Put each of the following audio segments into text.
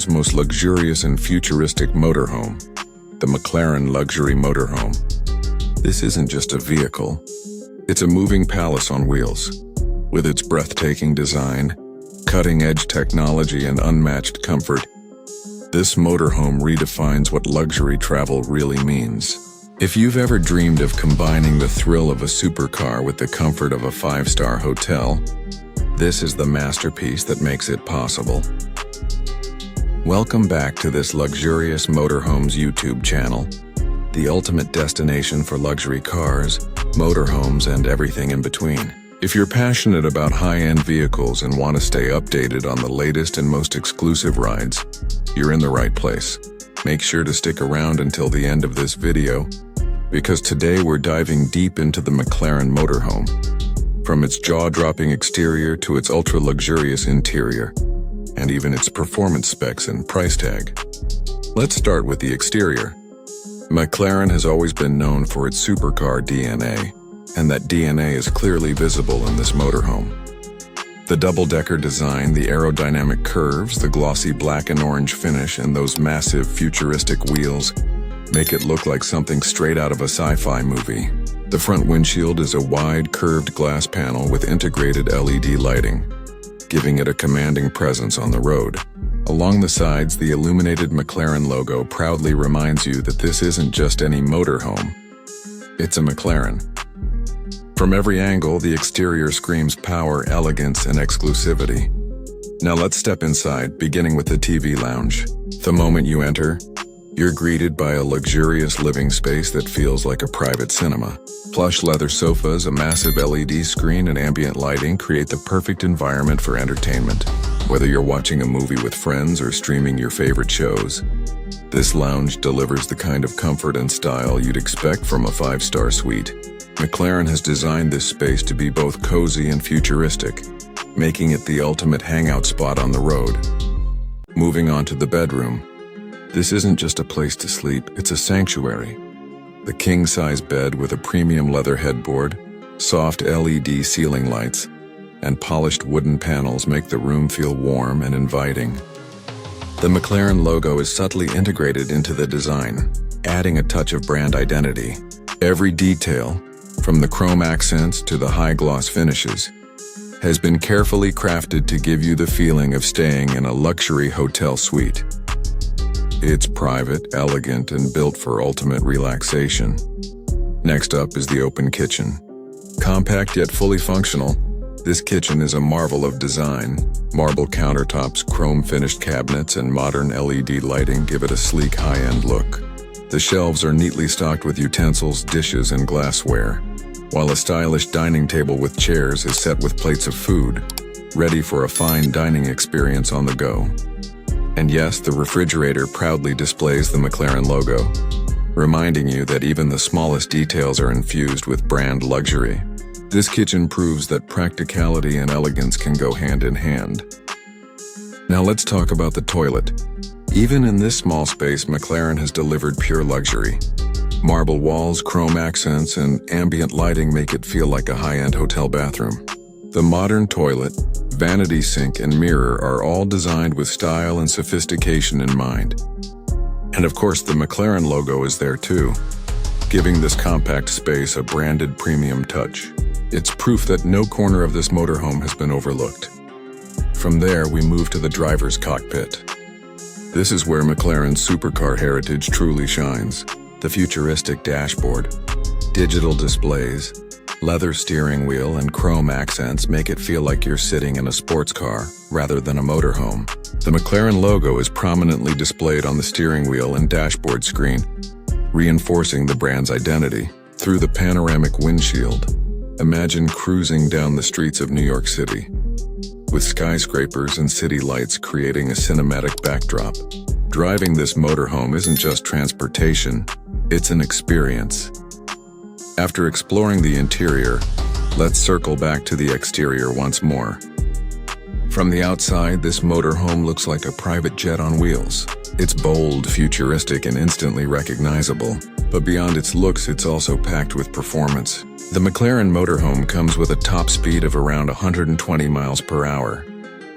world's most luxurious and futuristic motorhome, the McLaren Luxury Motorhome. This isn't just a vehicle, it's a moving palace on wheels. With its breathtaking design, cutting-edge technology, and unmatched comfort, this motorhome redefines what luxury travel really means. If you've ever dreamed of combining the thrill of a supercar with the comfort of a five-star hotel, this is the masterpiece that makes it possible. Welcome back to this luxurious motorhomes YouTube channel, the ultimate destination for luxury cars, motorhomes, and everything in between. If you're passionate about high-end vehicles and want to stay updated on the latest and most exclusive rides, you're in the right place. Make sure to stick around until the end of this video, because today we're diving deep into the McLaren Motorhome, from its jaw-dropping exterior to its ultra-luxurious interior, and even its performance specs and price tag. Let's start with the exterior. McLaren has always been known for its supercar DNA, and that DNA is clearly visible in this motorhome. The double-decker design, the aerodynamic curves, the glossy black and orange finish, and those massive futuristic wheels make it look like something straight out of a sci-fi movie. The front windshield is a wide, curved glass panel with integrated LED lighting, giving it a commanding presence on the road. Along the sides, the illuminated McLaren logo proudly reminds you that this isn't just any motorhome. It's a McLaren. From every angle, the exterior screams power, elegance, and exclusivity. Now let's step inside, beginning with the TV lounge. The moment you enter, you're greeted by a luxurious living space that feels like a private cinema. Plush leather sofas, a massive LED screen, and ambient lighting create the perfect environment for entertainment. Whether you're watching a movie with friends or streaming your favorite shows, this lounge delivers the kind of comfort and style you'd expect from a five-star suite. McLaren has designed this space to be both cozy and futuristic, making it the ultimate hangout spot on the road. Moving on to the bedroom. This isn't just a place to sleep, it's a sanctuary. The king-size bed with a premium leather headboard, soft LED ceiling lights, and polished wooden panels make the room feel warm and inviting. The McLaren logo is subtly integrated into the design, adding a touch of brand identity. Every detail, from the chrome accents to the high-gloss finishes, has been carefully crafted to give you the feeling of staying in a luxury hotel suite. It's private, elegant, and built for ultimate relaxation. Next up is the open kitchen. Compact yet fully functional, this kitchen is a marvel of design. Marble countertops, chrome-finished cabinets, and modern LED lighting give it a sleek, high-end look. The shelves are neatly stocked with utensils, dishes, and glassware, while a stylish dining table with chairs is set with plates of food, ready for a fine dining experience on the go. And yes, the refrigerator proudly displays the McLaren logo, reminding you that even the smallest details are infused with brand luxury. This kitchen proves that practicality and elegance can go hand in hand. Now let's talk about the toilet. Even in this small space, McLaren has delivered pure luxury. Marble walls, chrome accents, and ambient lighting make it feel like a high-end hotel bathroom. The modern toilet, vanity sink, and mirror are all designed with style and sophistication in mind. And of course, the McLaren logo is there too, giving this compact space a branded premium touch. It's proof that no corner of this motorhome has been overlooked. From there, we move to the driver's cockpit. This is where McLaren's supercar heritage truly shines. The futuristic dashboard, digital displays, leather steering wheel, and chrome accents make it feel like you're sitting in a sports car rather than a motorhome. The McLaren logo is prominently displayed on the steering wheel and dashboard screen, reinforcing the brand's identity. Through the panoramic windshield, imagine cruising down the streets of New York City, with skyscrapers and city lights creating a cinematic backdrop. Driving this motorhome isn't just transportation, it's an experience. After exploring the interior, let's circle back to the exterior once more. From the outside, this motorhome looks like a private jet on wheels. It's bold, futuristic, and instantly recognizable. But beyond its looks, it's also packed with performance. The McLaren Motorhome comes with a top speed of around 120 miles per hour,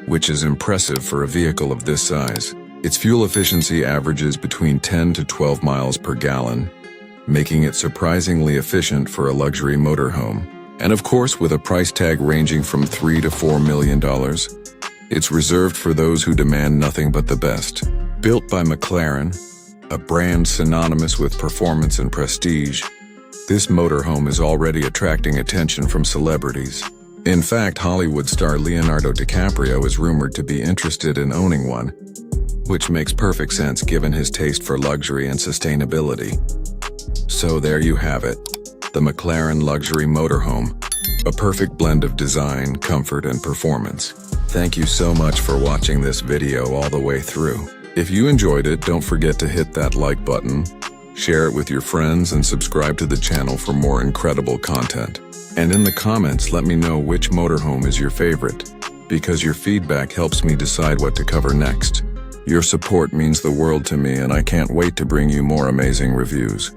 which is impressive for a vehicle of this size. Its fuel efficiency averages between 10 to 12 miles per gallon, making it surprisingly efficient for a luxury motorhome. And of course, with a price tag ranging from $3 to $4 million, it's reserved for those who demand nothing but the best. Built by McLaren, a brand synonymous with performance and prestige, this motorhome is already attracting attention from celebrities. In fact, Hollywood star Leonardo DiCaprio is rumored to be interested in owning one, which makes perfect sense given his taste for luxury and sustainability. So there you have it, the McLaren Luxury Motorhome, a perfect blend of design, comfort, and performance. Thank you so much for watching this video all the way through. If you enjoyed it, don't forget to hit that like button, share it with your friends, and subscribe to the channel for more incredible content. And in the comments, let me know which motorhome is your favorite, because your feedback helps me decide what to cover next. Your support means the world to me, and I can't wait to bring you more amazing reviews.